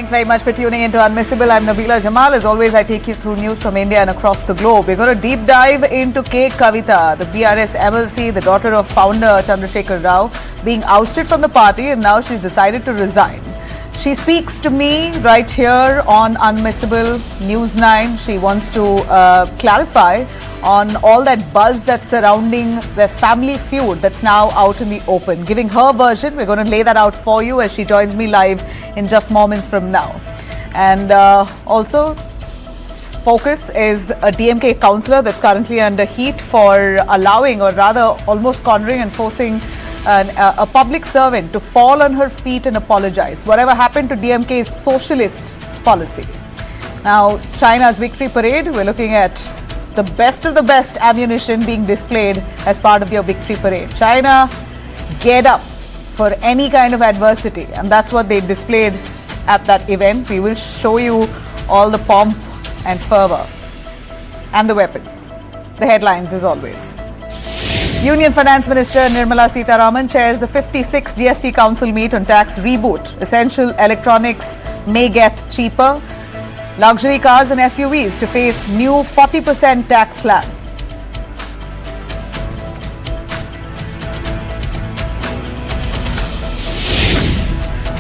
Thanks very much for tuning into Unmissable. I'm Nabila Jamal. As always, I take you through news from India and across the globe. We're going to deep dive into KAVITHA, the BRS MLC, the daughter of founder Chandrasekhar Rao, being ousted from the party, and now she's decided to resign. She speaks to me right here on Unmissable News9. She wants to clarify on all that buzz that's surrounding the family feud that's now out in the open. Giving her version, we're going to lay that out for you as she joins me live in just moments from now. And also, focus is a DMK councillor that's currently under heat for allowing, or rather almost cornering and forcing a public servant to fall on her feet and apologize. Whatever happened to DMK's socialist policy? Now, China's victory parade, we're looking at the best of the best ammunition being displayed as part of your victory parade. China geared up for any kind of adversity, and that's what they displayed at that event. We will show you all the pomp and fervor and the weapons. The headlines as always. Union Finance Minister Nirmala Sitharaman chairs the 56th GST Council meet on tax reboot. Essential electronics may get cheaper. Luxury cars and SUVs to face new 40% tax slab.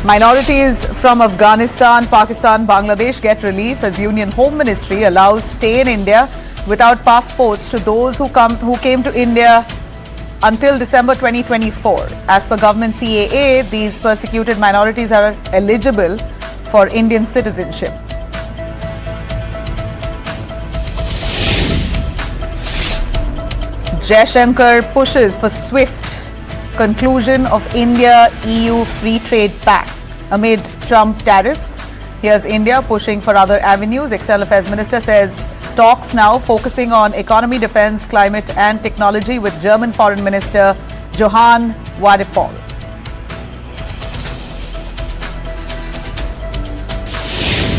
Minorities from Afghanistan, Pakistan, Bangladesh get relief as Union Home Ministry allows stay in India without passports to those who came to India until December 2024. As per government CAA, these persecuted minorities are eligible for Indian citizenship. Jaishankar pushes for swift conclusion of India-EU Free Trade Pact amid Trump tariffs. Here's India pushing for other avenues. External Affairs Minister says talks now focusing on economy, defense, climate and technology with German Foreign Minister Johann Wadephol.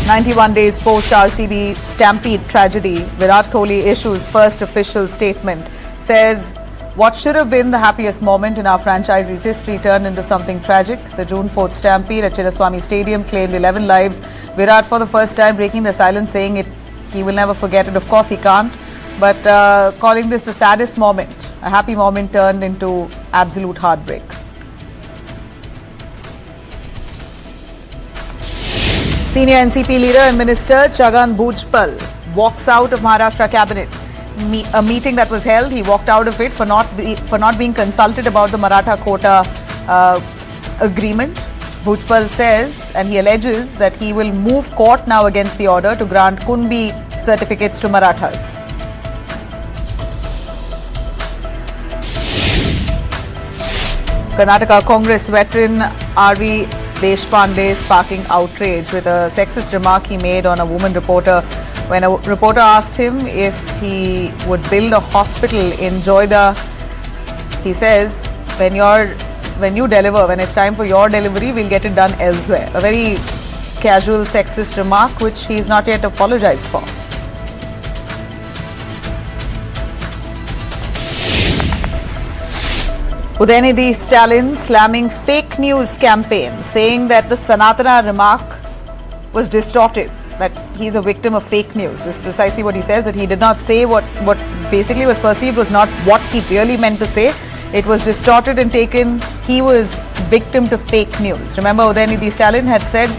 "91 days post RCB Stampede tragedy, Virat Kohli issues first official statement. Says what should have been the happiest moment in our franchise's history turned into something tragic. The June 4th Stampede at Chinnaswamy Stadium claimed 11 lives. Virat for the first time breaking the silence, saying he will never forget it. Of course he can't, but calling this the saddest moment. A happy moment turned into absolute heartbreak. Senior NCP leader and Minister Chhagan Bhujbal walks out of Maharashtra cabinet. A meeting that was held, he walked out of it for not being consulted about the Maratha quota agreement. Bhujbal says, and he alleges, that he will move court now against the order to grant Kunbi certificates to Marathas. Karnataka Congress veteran R.V. Deshpande sparking outrage with a sexist remark he made on a woman reporter when a reporter asked him if he would build a hospital in Joida. He says, when it's time for your delivery, we'll get it done elsewhere. A very casual sexist remark which he's not yet apologized for. Udayanidhi Stalin slamming fake news campaign, saying that the Sanatana remark was distorted, that he's a victim of fake news. This is precisely what he says, that he did not say what basically was perceived was not what he really meant to say. It was distorted and taken. He was victim to fake news. Remember, Udayanidhi Stalin had said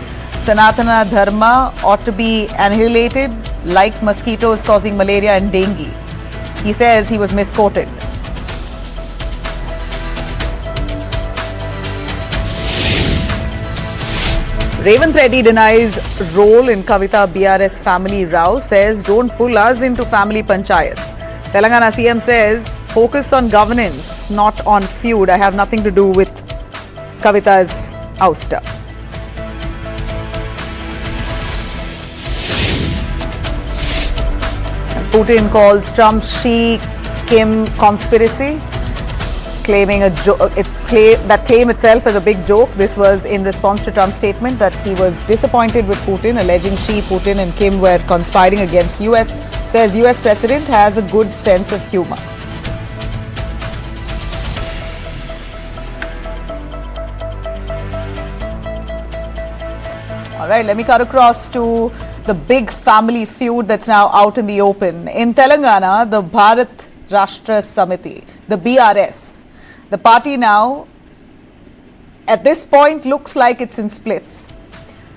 Sanatana Dharma ought to be annihilated like mosquitoes causing malaria and dengue. He says he was misquoted. Revanth Reddy denies role in KAVITHA BRS family row, says don't pull us into family panchayats. Telangana CM says focus on governance, not on feud. I have nothing to do with KAVITHA's ouster. Putin calls Trump's Xi-Kim conspiracy, claiming that claim itself is a big joke. This was in response to Trump's statement that he was disappointed with Putin, alleging Xi, Putin and Kim were conspiring against US. Says US president has a good sense of humor. All right, let me cut across to the big family feud that's now out in the open. In Telangana, the Bharat Rashtra Samiti, the BRS, the party now, at this point, looks like it's in splits.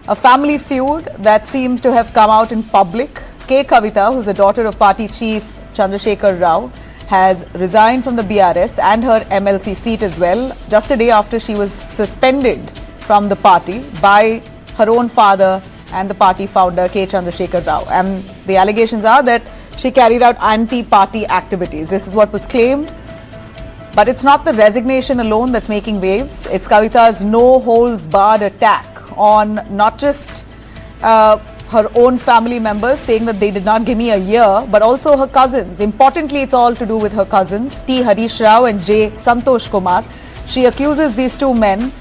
A family feud that seems to have come out in public. KAVITHA, who's the daughter of party chief Chandrasekhar Rao, has resigned from the BRS and her MLC seat as well, just a day after she was suspended from the party by her own father and the party founder K. Chandrasekhar Rao. And the allegations are that she carried out anti-party activities. This is what was claimed. But it's not the resignation alone that's making waves. It's Kavitha's no-holds-barred attack on not just her own family members, saying that they did not give me a year, but also her cousins. Importantly, it's all to do with her cousins, T. Harish Rao and J. Santosh Kumar. She accuses these two men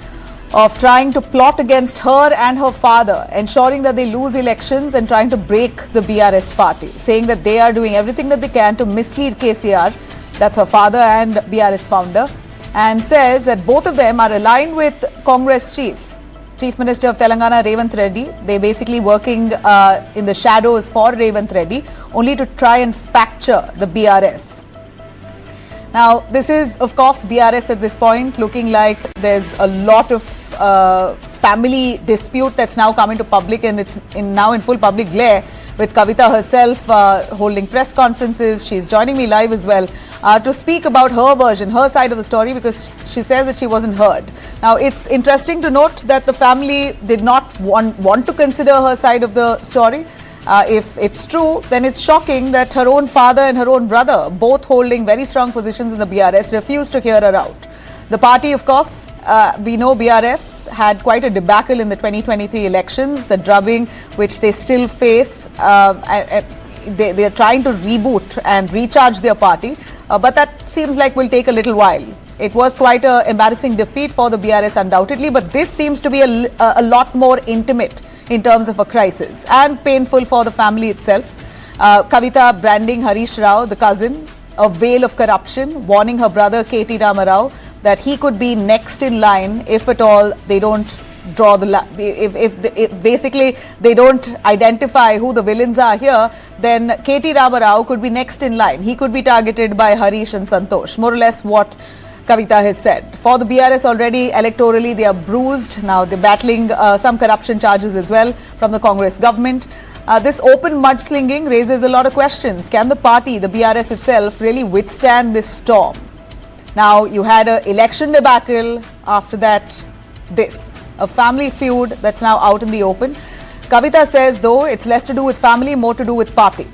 of trying to plot against her and her father, ensuring that they lose elections and trying to break the BRS party, saying that they are doing everything that they can to mislead KCR, that's her father and BRS founder, and says that both of them are aligned with Congress Chief Minister of Telangana, Revanth Reddy. They're basically working in the shadows for Revanth Reddy, only to try and fracture the BRS. Now, this is, of course, BRS at this point looking like there's a lot of family dispute that's now come into public, and it's now in full public glare, with Kavitha herself holding press conferences. She's joining me live as well to speak about her version, her side of the story, because she says that she wasn't heard. Now, it's interesting to note that the family did not want to consider her side of the story. If it's true, then it's shocking that her own father and her own brother, both holding very strong positions in the BRS, refused to hear her out. The party, of course, we know BRS had quite a debacle in the 2023 elections, the drubbing which they still face. They are trying to reboot and recharge their party, but that seems like will take a little while. It was quite an embarrassing defeat for the BRS undoubtedly, but this seems to be a lot more intimate in terms of a crisis and painful for the family itself. Kavitha branding Harish Rao, the cousin, a veil of corruption, warning her brother K.T. Rama Rao that he could be next in line if at all they don't draw the line. If basically they don't identify who the villains are here, then K.T. Rama Rao could be next in line. He could be targeted by Harish and Santosh, more or less what Kavitha has said. For the BRS already electorally, they are bruised. Now they're battling some corruption charges as well from the Congress government. This open mudslinging raises a lot of questions. Can the party, the BRS itself, really withstand this storm? Now, you had an election debacle. After that, a family feud that's now out in the open. Kavitha says, though, it's less to do with family, more to do with party.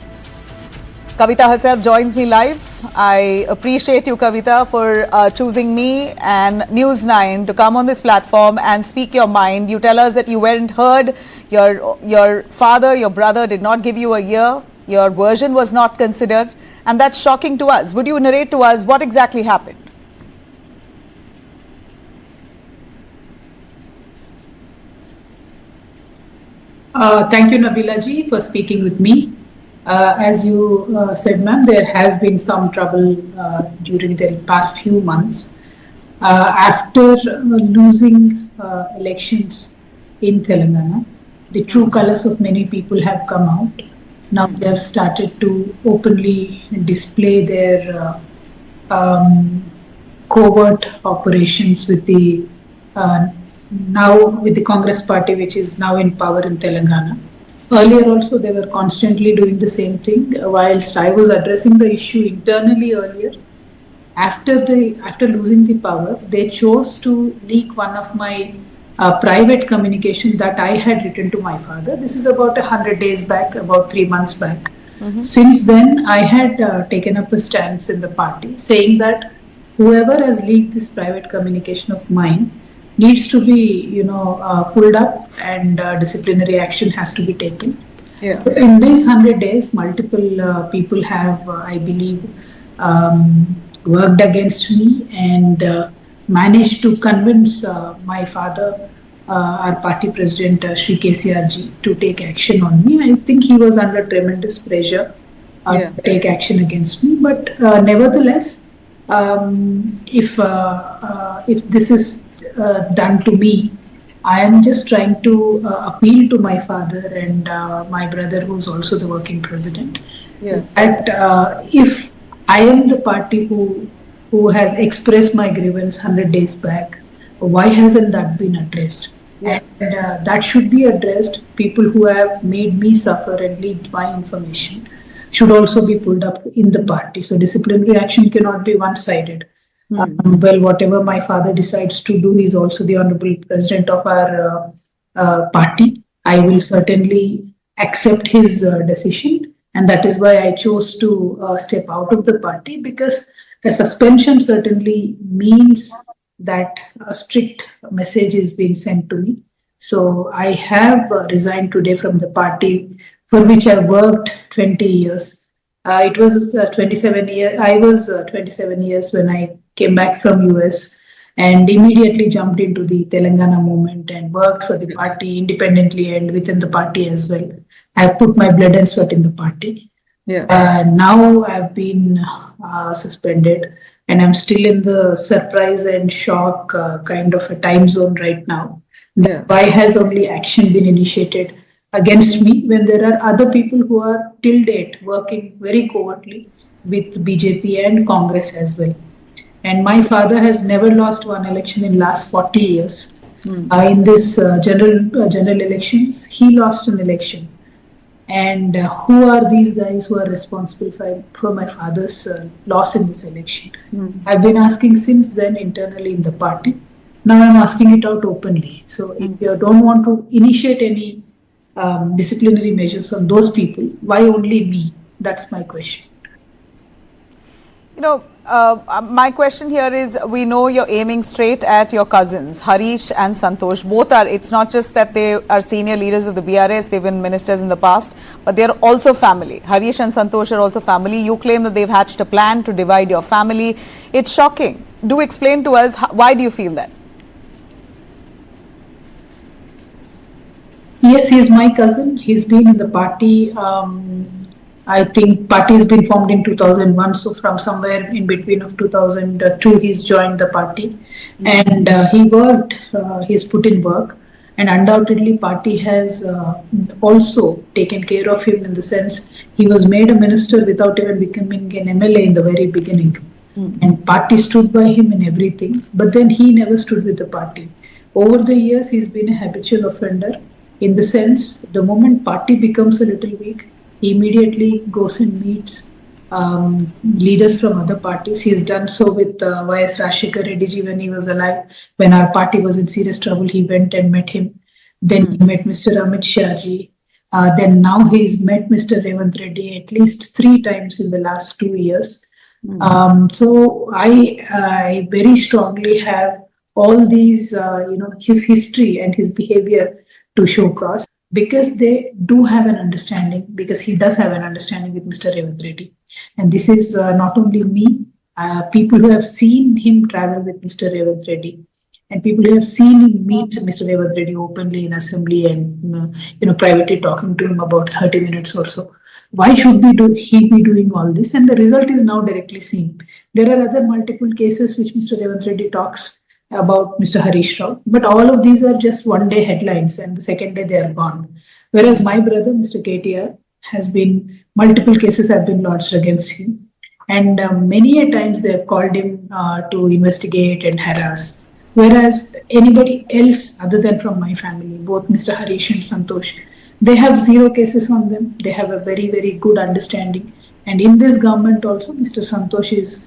Kavitha herself joins me live. I appreciate you, Kavitha, for choosing me and News9 to come on this platform and speak your mind. You tell us that you weren't heard. Your father, your brother did not give you a year. Your version was not considered. And that's shocking to us. Would you narrate to us what exactly happened? Thank you, Nabila ji, for speaking with me. As you said, ma'am, there has been some trouble during the past few months. After losing elections in Telangana, the true colors of many people have come out. Now they have started to openly display their covert operations with the Congress party, which is now in power in Telangana. Earlier also, they were constantly doing the same thing. Whilst I was addressing the issue internally earlier, after losing the power, they chose to leak one of my private communication that I had written to my father. This is about 100 days back, about 3 months back. Since then, I had taken up a stance in the party, saying that whoever has leaked this private communication of mine needs to be, pulled up, and disciplinary action has to be taken. Yeah. In these 100 days, multiple people have, I believe, worked against me and managed to convince my father, our party president, Shri KCR ji, to take action on me. I think he was under tremendous pressure to take action against me. But nevertheless, if this is done to me, I am just trying to appeal to my father and my brother, who's also the working president, that if I am the party who has expressed my grievance 100 days back, why hasn't that been addressed? And that should be addressed. People who have made me suffer and leaked my information should also be pulled up in the party. So disciplinary action cannot be one-sided. Well, whatever my father decides to do, he's also the honorable president of our party. I will certainly accept his decision, and that is why I chose to step out of the party, because a suspension certainly means that a strict message is being sent to me. So I have resigned today from the party for which I worked 20 years. It was 27 years. I was 27 years when I came back from US and immediately jumped into the Telangana movement and worked for the party independently and within the party as well. I put my blood and sweat in the party. Now I've been suspended, and I'm still in the surprise and shock kind of a time zone right now. Why has only action been initiated against me when there are other people who are till date working very covertly with BJP and Congress as well? And my father has never lost one election in last 40 years. In this general elections, he lost an election. And who are these guys who are responsible for my father's loss in this election? I've been asking since then internally in the party. Now I'm asking it out openly. So if you don't want to initiate any disciplinary measures on those people, why only me? That's my question. You know, my question here is, we know you're aiming straight at your cousins, Harish and Santosh. Both are, it's not just that they are senior leaders of the BRS, they've been ministers in the past, but they're also family. Harish and Santosh are also family. You claim that they've hatched a plan to divide your family. It's shocking. Do explain to us, why do you feel that? Yes, he's my cousin. He's been in the party. I think party has been formed in 2001. So from somewhere in between of 2002, he's joined the party, and he worked. He's put in work, and undoubtedly, party has also taken care of him in the sense he was made a minister without even becoming an MLA in the very beginning, and party stood by him in everything. But then he never stood with the party. Over the years, he's been a habitual offender. In the sense, the moment party becomes a little weak, he immediately goes and meets leaders from other parties. He has done so with Y.S. Rajshekar Reddy ji when he was alive. When our party was in serious trouble, he went and met him. Then he met Mr. Amit Shah ji. Then now he's met Mr. Revanth Reddy at least 3 times in the last 2 years. So I very strongly have all these, his history and his behavior to show cause, because they do have an understanding, because he does have an understanding with Mr. Revanth Reddy. And this is not only me, people who have seen him travel with Mr. Revanth Reddy, and people who have seen him meet Mr. Revanth Reddy openly in assembly and privately talking to him about 30 minutes or so. Why should he be doing all this? And the result is now directly seen. There are other multiple cases which Mr. Revanth Reddy talks about Mr. Harish Rao, but all of these are just one-day headlines, and the second day they are gone. Whereas my brother, Mr. KTR, has been, multiple cases have been lodged against him, and many a times they have called him to investigate and harass. Whereas anybody else other than from my family, both Mr. Harish and Santosh, they have 0 cases on them. They have a very, very good understanding. And in this government also, Mr. Santosh is,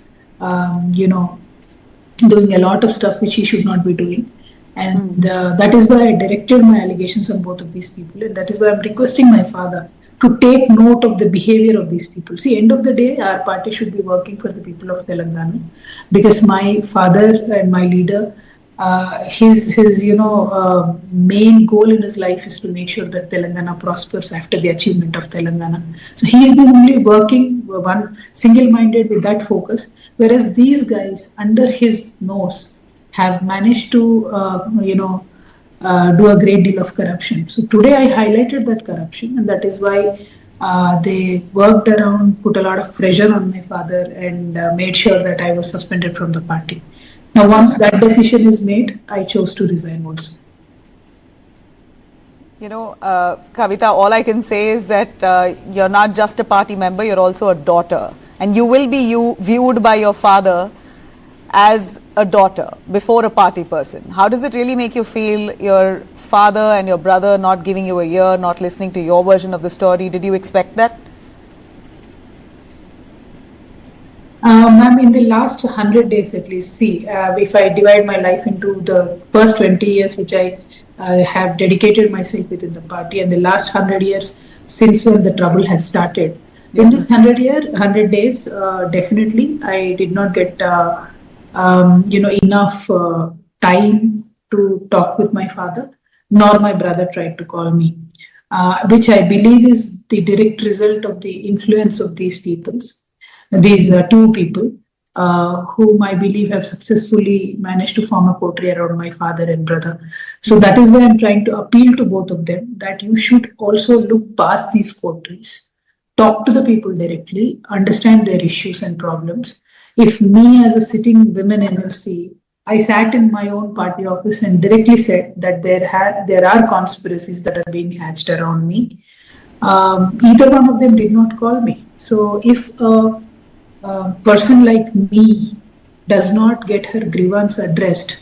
doing a lot of stuff which he should not be doing. And that is why I directed my allegations on both of these people. And that is why I'm requesting my father to take note of the behavior of these people. See, end of the day, our party should be working for the people of Telangana, because my father and my leader, his main goal in his life is to make sure that Telangana prospers after the achievement of Telangana. So he's been only working one single-minded with that focus, whereas these guys under his nose have managed to do a great deal of corruption. So today I highlighted that corruption, and that is why they worked around, put a lot of pressure on my father, and made sure that I was suspended from the party. Now, once that decision is made, I chose to resign also. Kavitha, all I can say is that you're not just a party member, you're also a daughter. And you will be viewed by your father as a daughter before a party person. How does it really make you feel, your father and your brother not giving you a ear, not listening to your version of the story? Did you expect that? Ma'am, in the last 100 days at least, see, if I divide my life into the first 20 years, which I have dedicated myself within the party, and the last 100 years since when the trouble has started. In this 100 days, definitely, I did not get, enough time to talk with my father, nor my brother tried to call me, which I believe is the direct result of the influence of these two people, whom I believe have successfully managed to form a coterie around my father and brother. So that is why I'm trying to appeal to both of them that you should also look past these coteries, talk to the people directly, understand their issues and problems. If me as a sitting women MLC, I sat in my own party office and directly said that there are conspiracies that are being hatched around me, either one of them did not call me. So if a person like me does not get her grievance addressed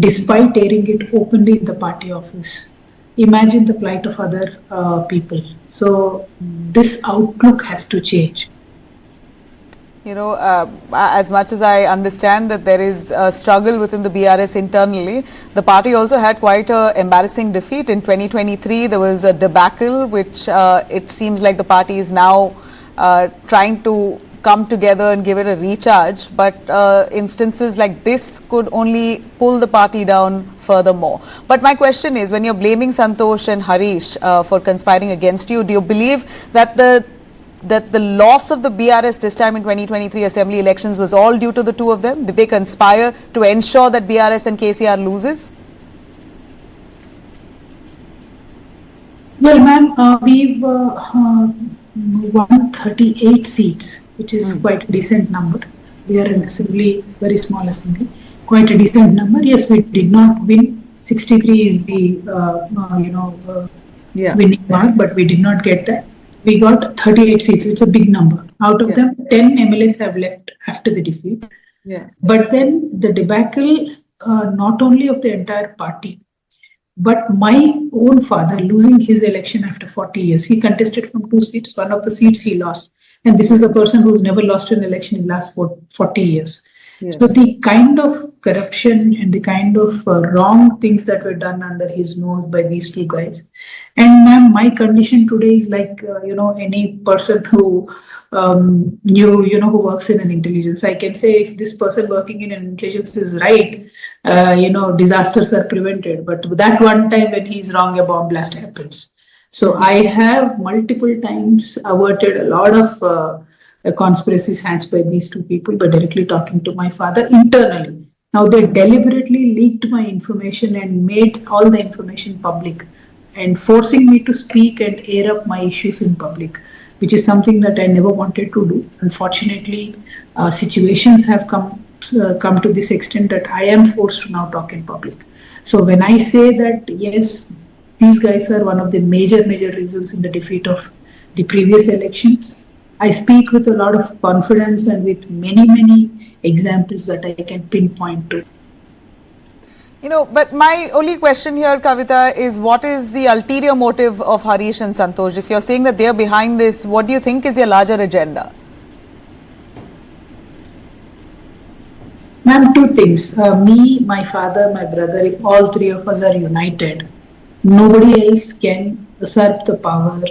despite airing it openly in the party office, imagine the plight of other people. So this outlook has to change. As much as I understand that there is a struggle within the BRS internally, the party also had quite an embarrassing defeat. In 2023, there was a debacle, which it seems like the party is now trying to come together and give it a recharge. But instances like this could only pull the party down furthermore. But my question is, when you're blaming Santosh and Harish for conspiring against you, do you believe that the loss of the BRS this time in 2023 assembly elections was all due to the two of them? Did they conspire to ensure that BRS and KCR loses? Well, ma'am, we've won 38 seats, which is quite a decent number. We are an assembly, very small assembly, quite a decent number. Yes, we did not win. 63 is the winning mark, but we did not get that. We got 38 seats. It's a big number. Out of them, 10 MLAs have left after the defeat. Yeah. But then the debacle, not only of the entire party, but my own father losing his election after 40 years. He contested from 2 seats. One of the seats he lost. And this is a person who's never lost an election in the last 40 years. Yeah. So the kind of corruption and the kind of wrong things that were done under his nose by these two guys. And ma'am, my condition today is like, any person who who works in an intelligence. I can say if this person working in an intelligence is right, disasters are prevented. But that one time when he's wrong, a bomb blast happens. So I have multiple times averted a lot of conspiracies hatched by these two people by directly talking to my father internally. Now they deliberately leaked my information and made all the information public and forcing me to speak and air up my issues in public, which is something that I never wanted to do. Unfortunately, situations have come to this extent that I am forced to now talk in public. So when I say that, yes, these guys are one of the major reasons in the defeat of the previous elections, I speak with a lot of confidence and with many examples that I can pinpoint to. But my only question here, Kavitha, is what is the ulterior motive of Harish and Santosh? If you're saying that they're behind this, what do you think is their larger agenda? Ma'am, two things. Me, my father, my brother, if all three of us are united, nobody else can usurp the power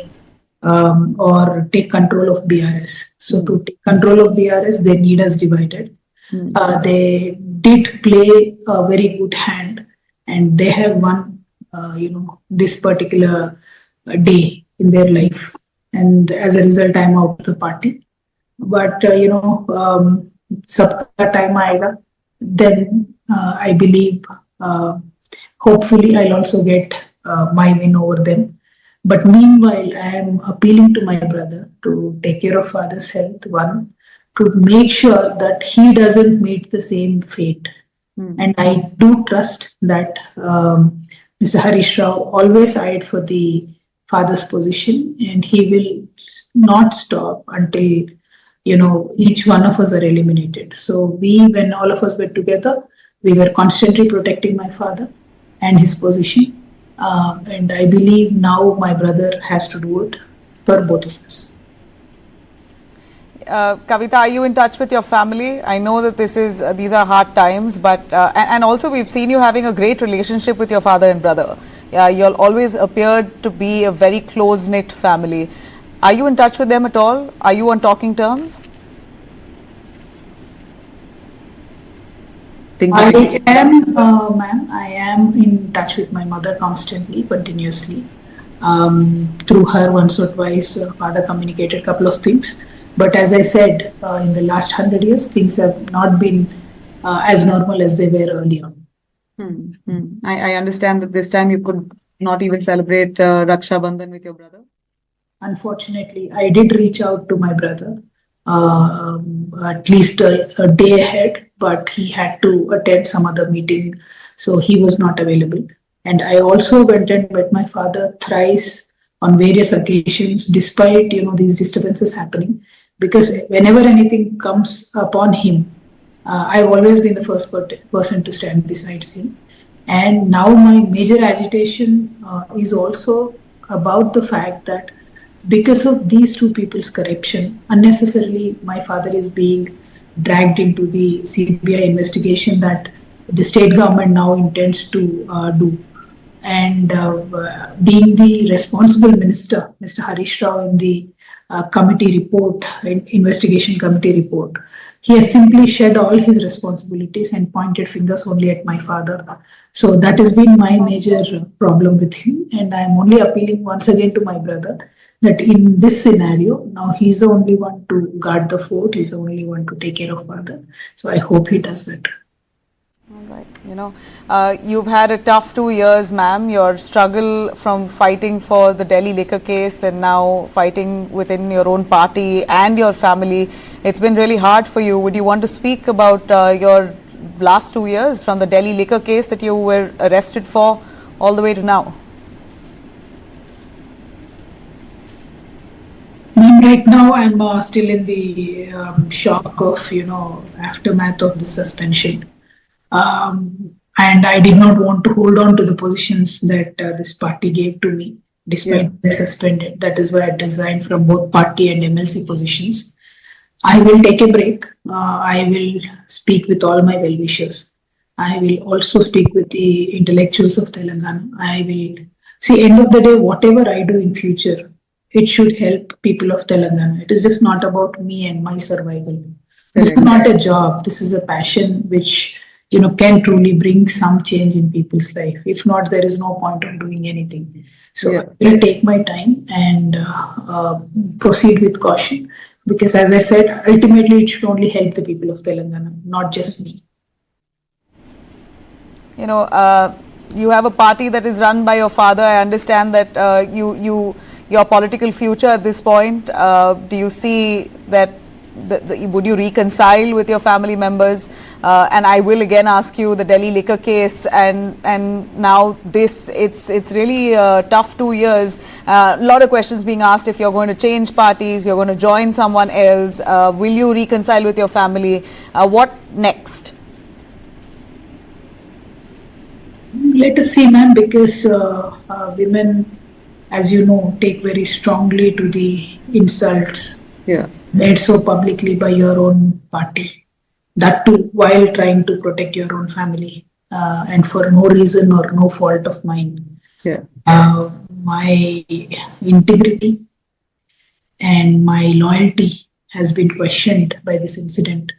or take control of BRS. So to take control of BRS, they need us divided. They did play a very good hand and they have won, this particular day in their life. And as a result, I'm out of the party. But, sabka time aayega, then I believe, hopefully I'll also get my win over them. But meanwhile, I am appealing to my brother to take care of father's health, one, to make sure that he doesn't meet the same fate. And I do trust that Mr. Mr. Harish Rao always eyed for the father's position, and he will not stop until each one of us are eliminated. So when all of us were together, we were constantly protecting my father and his position. And I believe now my brother has to do it for both of us. Kavitha, are you in touch with your family? I know that these are hard times, but and also we've seen you having a great relationship with your father and brother. You all always appeared to be a very close-knit family. Are you in touch with them at all? Are you on talking terms? I am, ma'am. I am in touch with my mother constantly, continuously. Through her, once or twice, father communicated a couple of things. But as I said, in the last 100 years, things have not been as normal as they were earlier. I understand that this time you could not even celebrate Raksha Bandhan with your brother. Unfortunately, I did reach out to my brother at least a day ahead, but he had to attend some other meeting, so he was not available. And I also went and met my father thrice on various occasions, despite these disturbances happening. Because whenever anything comes upon him, I've always been the first person to stand beside him. And now my major agitation is also about the fact that because of these two people's corruption, unnecessarily my father is being dragged into the CBI investigation that the state government now intends to do. And being the responsible minister, Mr. Harish Rao, in the committee report, investigation committee report, he has simply shed all his responsibilities and pointed fingers only at my father. So that has been my major problem with him. And I'm only appealing once again to my brother that in this scenario, now he's the only one to guard the fort, he's the only one to take care of father. So I hope he does that. All right. You've had a tough 2 years, ma'am. Your struggle from fighting for the Delhi liquor case and now fighting within your own party and your family, it's been really hard for you. Would you want to speak about your last 2 years from the Delhi liquor case that you were arrested for all the way to now? Right now, I'm still in the shock of, aftermath of the suspension. And I did not want to hold on to the positions that this party gave to me, despite being suspended. That is why I resigned from both party and MLC positions. I will take a break. I will speak with all my well-wishers. I will also speak with the intellectuals of Telangana. I will see, end of the day, whatever I do in future, it should help people of Telangana. It is just not about me and my survival. This is not a job. This is a passion which can truly bring some change in people's life. If not, there is no point of doing anything. So I will take my time and proceed with caution, because as I said, ultimately it should only help the people of Telangana, not just me. You have a party that is run by your father. I understand that your political future at this point, do you see that would you reconcile with your family members? And I will again ask you the Delhi liquor case and now this, it's really a tough 2 years. A lot of questions being asked if you're going to change parties, you're going to join someone else. Will you reconcile with your family? What next? Let us see, ma'am, because women, as you know, take very strongly to the insults made so publicly by your own party. That too, while trying to protect your own family, and for no reason or no fault of mine. My integrity and my loyalty has been questioned by this incident.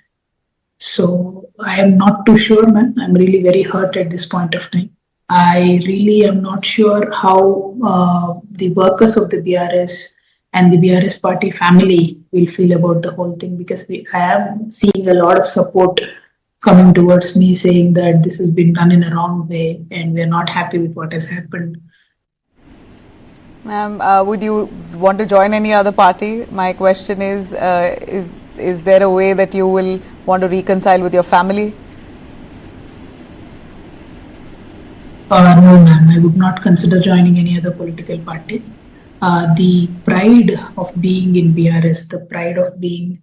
So I am not too sure, ma'am. I'm really very hurt at this point of time. I really am not sure how the workers of the BRS and the BRS party family will feel about the whole thing, because I am seeing a lot of support coming towards me saying that this has been done in a wrong way and we are not happy with what has happened. Ma'am, would you want to join any other party? My question is there a way that you will want to reconcile with your family? No, ma'am. I would not consider joining any other political party. The pride of being in BRS, the pride of being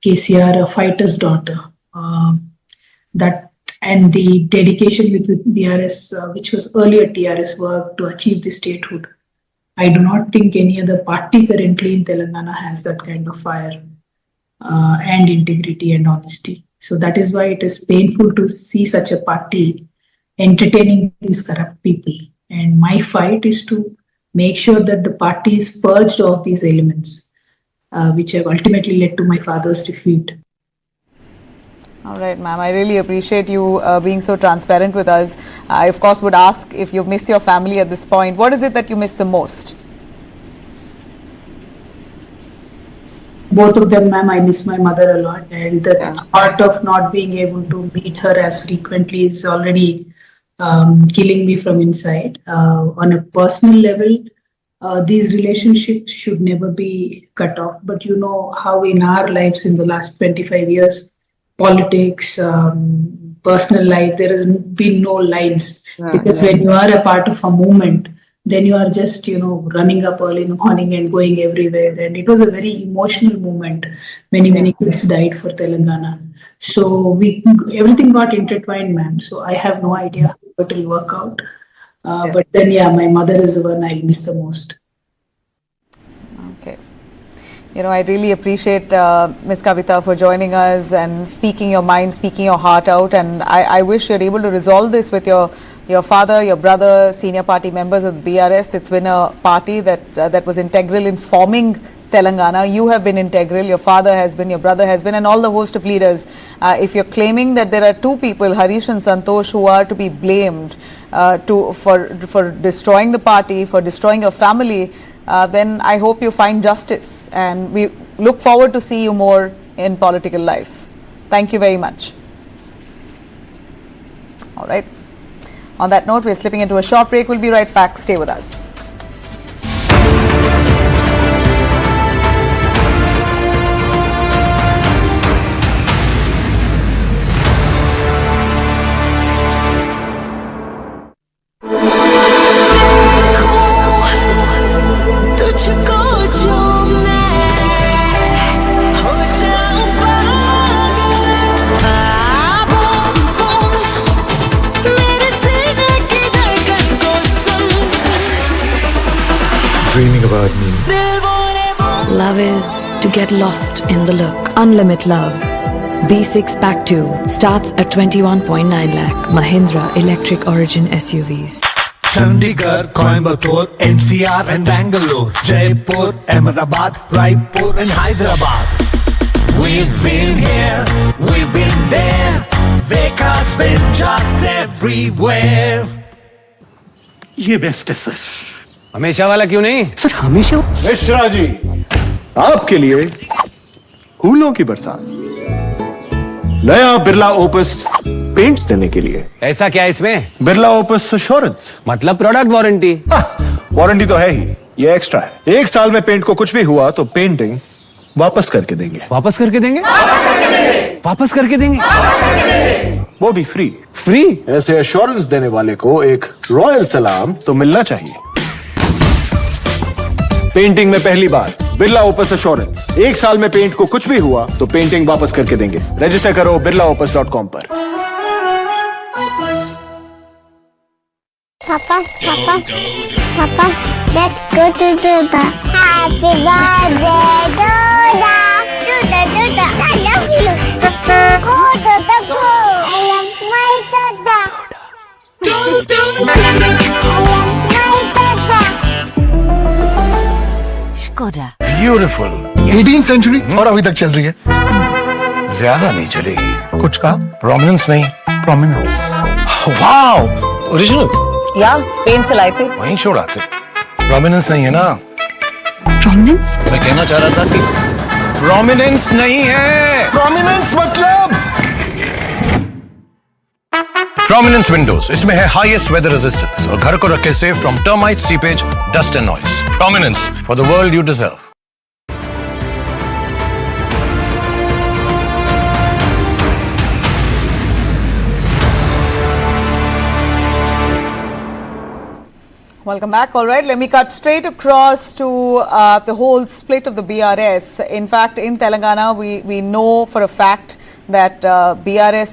KCR, a fighter's daughter, that and the dedication with BRS, which was earlier TRS work to achieve the statehood. I do not think any other party currently in Telangana has that kind of fire and integrity and honesty. So that is why it is painful to see such a party entertaining these corrupt people. And my fight is to make sure that the party is purged of these elements, which have ultimately led to my father's defeat. All right, ma'am. I really appreciate you being so transparent with us. I, of course, would ask if you miss your family at this point. What is it that you miss the most? Both of them, ma'am. I miss my mother a lot. And the thought of not being able to meet her as frequently is already killing me from inside. On a personal level, these relationships should never be cut off. But you know how in our lives in the last 25 years, politics, personal life, there has been no lines. Because when you are a part of a movement, then you are just, running up early in the morning and going everywhere. And it was a very emotional moment. Many kids died for Telangana. So everything got intertwined, ma'am. So I have no idea how it will work out. But then, my mother is the one I miss the most. Okay. I really appreciate Ms. Kavitha for joining us and speaking your mind, speaking your heart out. And I wish you're able to resolve this with your father, your brother, senior party members of the BRS. It's been a party that was integral in forming Telangana. You have been integral, your father has been, your brother has been, and all the host of leaders. If you're claiming that there are two people, Harish and Santosh, who are to be blamed for destroying the party, for destroying your family, then I hope you find justice. And we look forward to see you more in political life. Thank you very much. All right. On that note, we're slipping into a short break. We'll be right back. Stay with us. Dreaming about me. Love is to get lost in the look. Unlimit Love. B6 Pack 2 starts at 21.9 lakh. Mahindra Electric Origin SUVs. Chandigarh, Coimbatore, NCR and Bangalore, Jaipur, Ahmedabad, Raipur and Hyderabad. We've been here, we've been there. Veka's been just everywhere. ये best है sir. हमेशा वाला क्यों नहीं? Sir हमेशा। मिश्रा जी, आपके लिए फूलों की बरसात, नया बिरला ओपस पेंट्स देने के लिए। ऐसा क्या इसमें? बिरला ओपस एश्योरेंस, मतलब प्रोडक्ट वारंटी। वारंटी तो है ही, ये एक्स्ट्रा है। 1 साल में पेंट को कुछ भी हुआ तो पेंटिंग वापस करके देंगे। वापस करके देंगे? वापस करके देंगे? वो भी फ्री। फ्री? ऐसे एश्योरेंस देने वाले को एक रॉयल सलाम तो मिलना चाहिए। पेंटिंग में पहली बार बिरला ओपस एश्योरेंस। 1 साल में पेंट को कुछ भी हुआ तो पेंटिंग वापस करके देंगे। रजिस्टर करो birlaopus.com पर। Papa, let's go to the happy birthday to the. I love you. Go to the go. I love my dada. I love my dada. Skoda. Beautiful. 18th century और अभी तक चल रही है। ज्यादा नहीं चलेगी। कुछ कहा? प्रोमिनेंस नहीं। प्रोमिनेंस। Wow, original. या स्पेन से लाए थे। वहीं छोड़ा थे। प्रोमिनेंस नहीं है ना? Prominence? मैं कहना चाह रहा था कि प्रोमिनेंस नहीं है। प्रोमिनेंस मतलब? प्रोमिनेंस विंडोज, इसमें है हाईएस्ट वेदर रेजिस्टेंस और घर को रखे safe from termite, seepage, dust and noise. Prominence for the world you deserve. Welcome back. All right, let me cut straight across to the whole split of the BRS. In fact, in Telangana, we know for a fact that BRS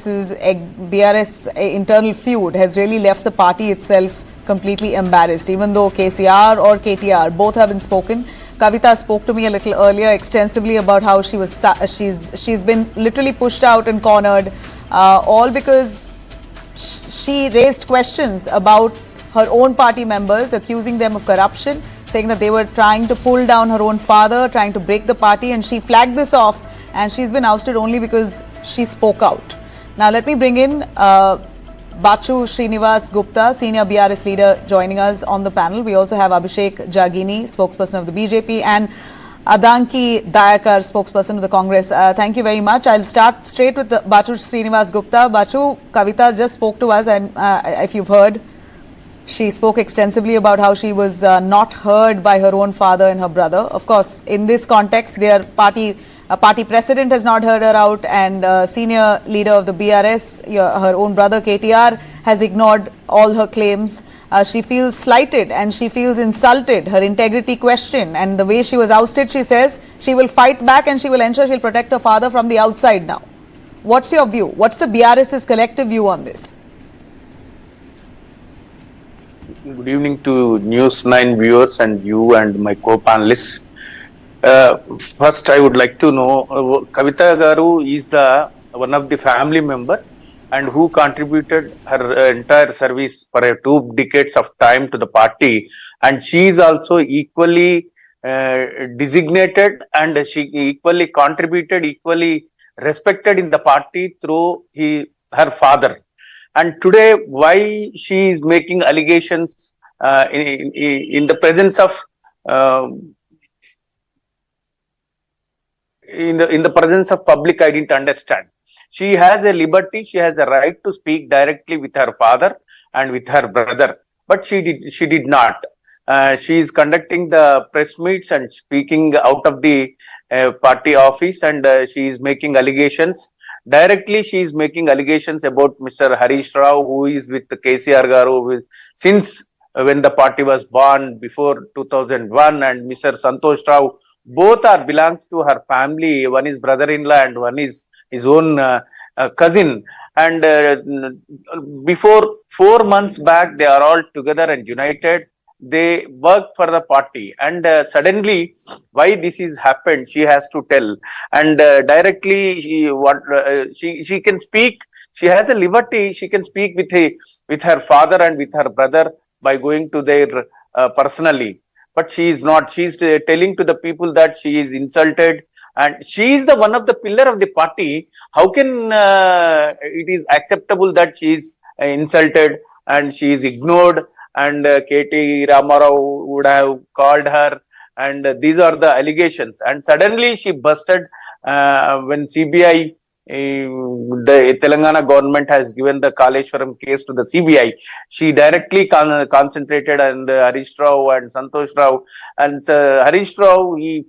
internal feud has really left the party itself completely embarrassed. Even though KCR or KTR both haven't spoken, Kavitha spoke to me a little earlier extensively about how she's been literally pushed out and cornered, all because she raised questions about her own party members, accusing them of corruption, saying that they were trying to pull down her own father, trying to break the party, and she flagged this off, and she's been ousted only because she spoke out. Now let me bring in Bachu Srinivas Gupta, senior BRS leader, joining us on the panel. We also have Abhishek Jagini, spokesperson of the BJP, and Adanki Dayakar, spokesperson of the Congress. Thank you very much. I'll start straight with Bachu Srinivas Gupta. Bachu, Kavitha just spoke to us, and if you've heard, she spoke extensively about how she was not heard by her own father and her brother. Of course, in this context, their party president has not heard her out, and senior leader of the BRS, her own brother KTR, has ignored all her claims. She feels slighted and she feels insulted, her integrity questioned, and the way she was ousted, she says she will fight back and she will ensure she'll protect her father from the outside now. What's your view? What's the BRS's collective view on this? Good evening to News9 viewers and you and my co-panelists. First, I would like to know, Kavitha Garu is one of the family member and who contributed her entire service for 2 decades of time to the party, and she is also equally designated and she equally contributed, equally respected in the party through her father. And today, why she is making allegations in the presence of in the presence of public? I didn't understand. She has a liberty, she has a right to speak directly with her father and with her brother, but she did not. She is conducting the press meets and speaking out of the party office, and she is making allegations. Directly, she is making allegations about Mr. Harish Rao, who is with the KCR Garu since when the party was born before 2001, and Mr. Santosh Rao. Both are belongs to her family. One is brother-in-law and one is his own cousin. And before 4 months back, they are all together and united. They work for the party, and suddenly, why this is happened, she has to tell. And directly, she can speak. She has a liberty. She can speak with her father and with her brother by going to their personally. But she is not. She is telling to the people that she is insulted, and she is the one of the pillar of the party. How can it is acceptable that she is insulted and she is ignored? And KT Ramarao would have called her, and these are the allegations. And suddenly she busted when CBI, the Telangana government has given the Kaleshwaram case to the CBI. She directly concentrated on Harish Rao and Santosh Rao. And Harish Rao, he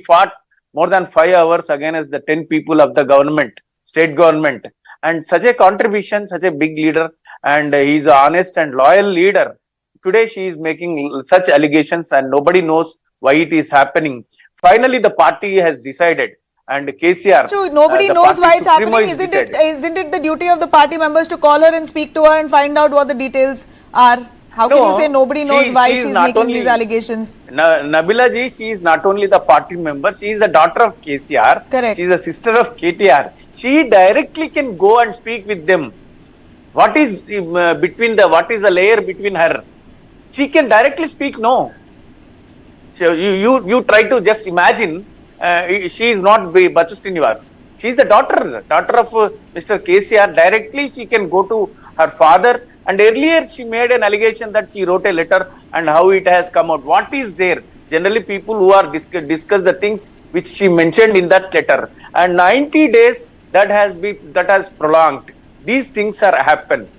fought more than 5 hours against the 10 people of the government, state government. And such a contribution, such a big leader, and he is an honest and loyal leader. Today she is making such allegations and nobody knows why it is happening. Finally, the party has decided, and KCR. So nobody knows why it's happening. Isn't it the duty of the party members to call her and speak to her and find out what the details are? How can you say nobody knows why she's making these allegations? Nabila ji, she is not only the party member, she is the daughter of KCR. Correct. She is a sister of KTR. She directly can go and speak with them. What is what is the layer between her? She can directly speak, no. So you try to just imagine, she is not Bachu Srinivas. She is the daughter of Mr. KCR. Directly she can go to her father, and earlier she made an allegation that she wrote a letter and how it has come out. What is there? Generally people who are discuss the things which she mentioned in that letter, and 90 days that has prolonged. These things are happened.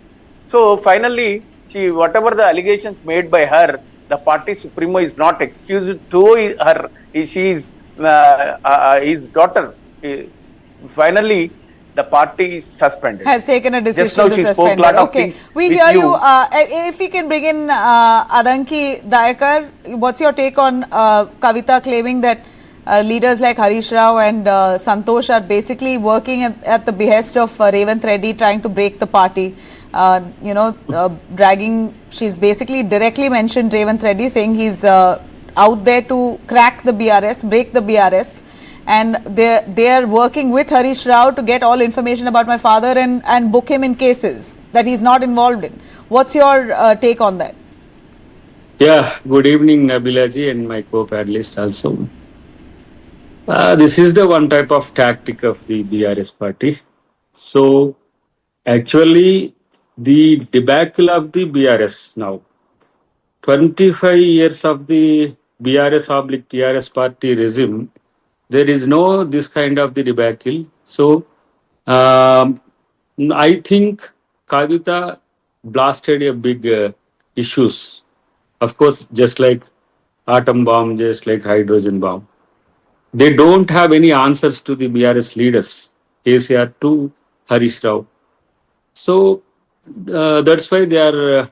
So finally, whatever the allegations made by her, the party supremo is not excused to her. She is his daughter. Finally, the party is suspended. Has taken a Just decision now to she spoke suspend lot her. of Okay, things we with hear you. If we can bring in Adanki Dayakar, what's your take on Kavitha claiming that leaders like Harish Rao and Santosh are basically working at the behest of Revanth Reddy, trying to break the party? Dragging, she's basically directly mentioned Revanth Reddy, saying he's out there to crack the BRS, break the BRS. And they are working with Harish Rao to get all information about my father and book him in cases that he's not involved in. What's your take on that? Yeah, good evening, Nabilaji, and my co-panelist also. This is the one type of tactic of the BRS party. So, actually, the debacle of the BRS now, 25 years of the BRS oblique TRS party regime, there is no this kind of the debacle. So, I think Kavitha blasted a big issues. Of course, just like atom bomb, just like hydrogen bomb. They don't have any answers to the BRS leaders, KCR to Harish Rao. So that's why they are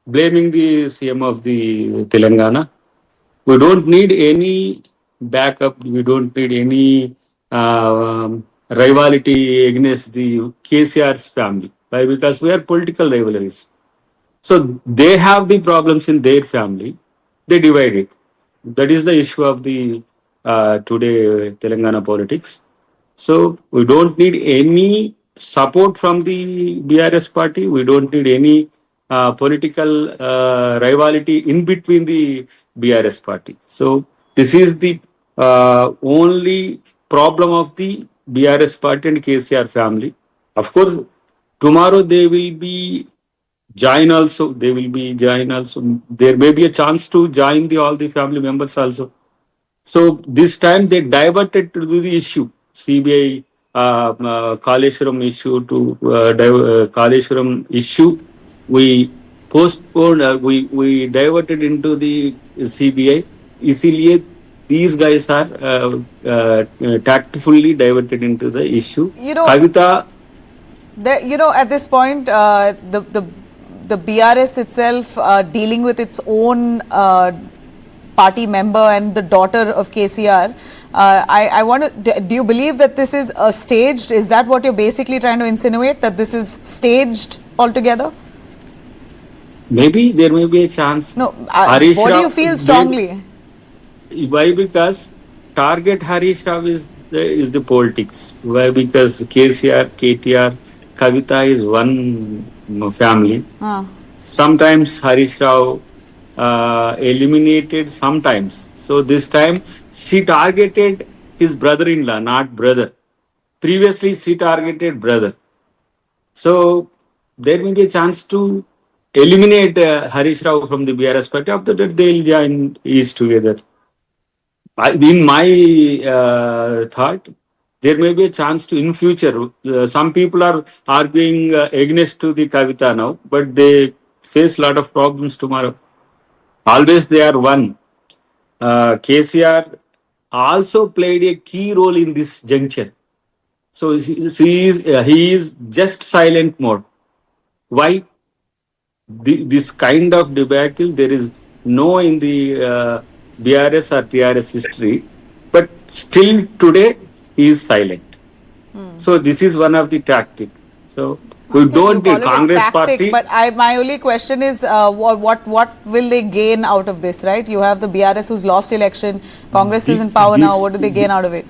blaming the CM of the Telangana. We don't need any backup. We don't need any rivalry against the KCR's family. Why? Because we are political rivalries. So they have the problems in their family. They divide it. That is the issue of the today Telangana politics. So we don't need any support from the BRS party. We don't need any political rivalry in between the BRS party. So this is the only problem of the BRS party and KCR family. Of course, tomorrow they will be join also. They will be join also. There may be a chance to join all the family members also. So this time they diverted to the issue, CBI Kaleshwaram issue to Kaleshwaram issue. We postponed, we diverted into the CBI. इसीलिए these guys are tactfully diverted into the issue. Kavitha, at this point, the BRS itself dealing with its own party member and the daughter of KCR. I want to. Do you believe that this is staged? Is that what you're basically trying to insinuate? That this is staged altogether? Maybe there may be a chance. No. What do you feel strongly? Why? Because target Harish Rao is the politics. Why? Because KCR, KTR, Kavitha is one family. Sometimes Harish Rao eliminated sometimes. So this time she targeted his brother-in-law, not brother. Previously she targeted brother. So there may be a chance to eliminate Harish Rao from the BRS party. After that they'll join each together. In my thought, there may be a chance to in future. Some people are arguing against to the Kavitha now, but they face a lot of problems tomorrow. Always they are one. KCR also played a key role in this junction. So he is just silent mode. Why? This kind of debacle, there is no in the BRS or TRS history, but still today he is silent. So this is one of the tactics. So we don't need Congress party. But my only question is, what will they gain out of this, right? You have the BRS who's lost election. Congress is in power now. What do they gain out of it?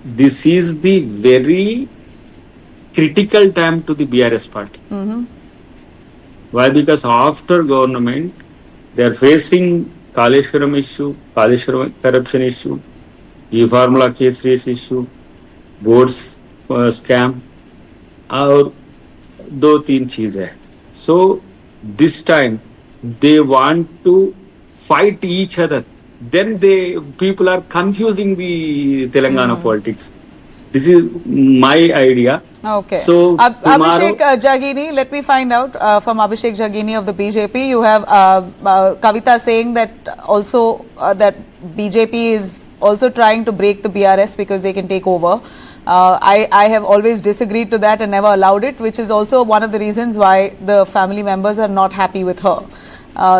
This is the very critical time to the BRS party. Why? Because after government, they are facing Kaleshwaram issue, Kaleshwaram corruption issue, e-formula case race issue, boards scam, और दो तीन चीज है. So this time they want to fight each other. Then people are confusing the Telangana politics. This is my idea. Okay. So Abhishek Jagini, let me find out from Abhishek Jagini of the BJP. You have Kavitha saying that also that BJP is also trying to break the BRS because they can take over. I have always disagreed to that and never allowed it, which is also one of the reasons why the family members are not happy with her.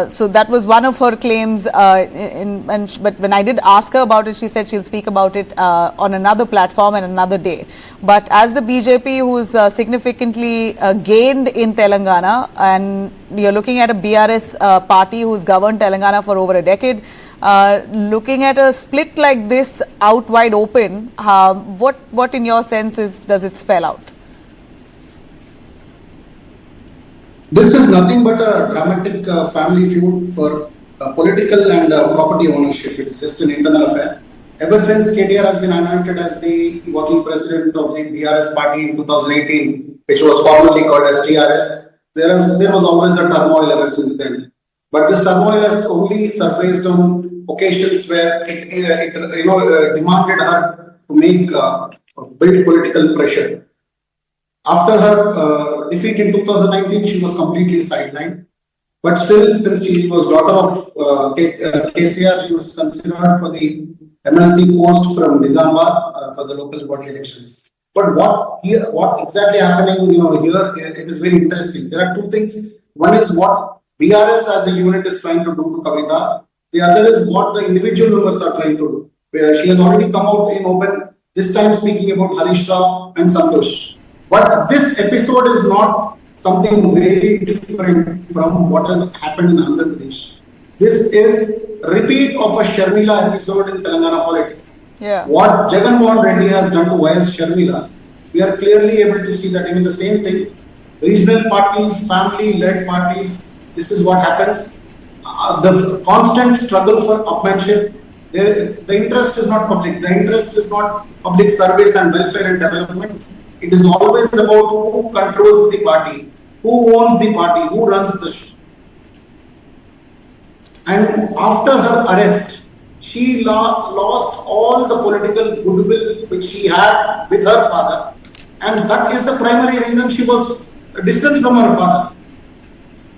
So that was one of her claims, but when I did ask her about it, she said she'll speak about it on another platform and another day. But as the BJP, who's significantly gained in Telangana, and you're looking at a BRS party who's governed Telangana for over a decade, looking at a split like this out wide open, what in your sense does it spell out? This is nothing but a dramatic family feud for political and property ownership. It is just an internal affair. Ever since KTR has been anointed as the working president of the BRS party in 2018, which was formerly called as TRS, there was always a turmoil ever since then. But this turmoil has only surfaced on occasions where it demanded her to build political pressure. After her defeat in 2019, she was completely sidelined. But still, since she was daughter of KCR, she was considered for the MLC post from Nizamabad for the local body elections. But what exactly happening here, it is very interesting. There are two things. One is what BRS as a unit is trying to do to Kavitha. The other is what the individual members are trying to do. She has already come out in open, this time speaking about Harish Rao and Santosh. But this episode is not something very different from what has happened in Andhra Pradesh. This is a repeat of a Sharmila episode in Telangana politics. Yeah. What Jagan Mohan Reddy has done to YS Sharmila, we are clearly able to see that even the same thing. Regional parties, family-led parties, this is what happens. The constant struggle for upmanship. The interest is not public. The interest is not public service and welfare and development. It is always about who controls the party, who owns the party, who runs the show. And after her arrest, she lost all the political goodwill which she had with her father. And that is the primary reason she was distanced from her father.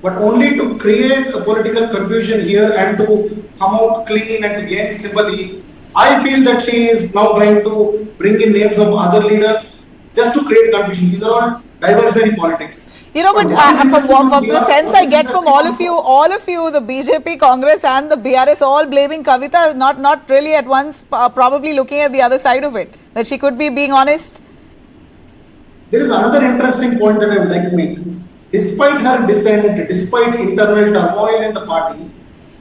But only to create a political confusion here and to come out clean and to gain sympathy, I feel that she is now trying to bring in names of other leaders just to create confusion. These are all diversionary politics. But from the sense I get from all of you, the BJP, Congress and the BRS all blaming Kavitha, not really at once, probably looking at the other side of it, that she could be being honest. There is another interesting point that I would like to make. Despite her dissent, despite internal turmoil in the party,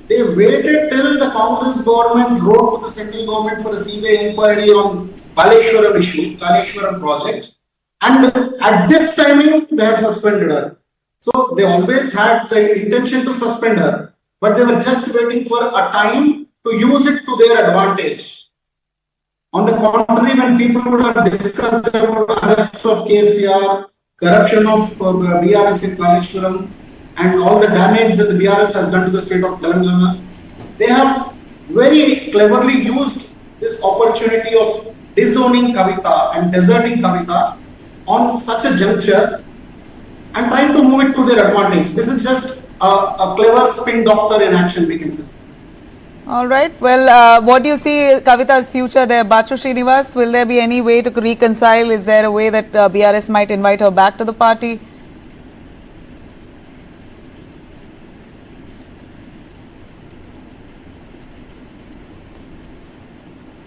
they waited till the Congress government wrote to the central government for a CBI inquiry on Kaleshwaram issue, Kaleshwaram project, and at this timing they have suspended her. So they always had the intention to suspend her, but they were just waiting for a time to use it to their advantage. On the contrary, when people would have discussed about arrest of KCR, corruption of BRS in Kaleshwaram, and all the damage that the BRS has done to the state of Telangana, they have very cleverly used this opportunity of disowning Kavitha and deserting Kavitha on such a juncture and trying to move it to their advantage. This is just a clever spin doctor in action, we can say. All right. Well, what do you see Kavitha's future there? Bachu Srinivas, will there be any way to reconcile? Is there a way that BRS might invite her back to the party?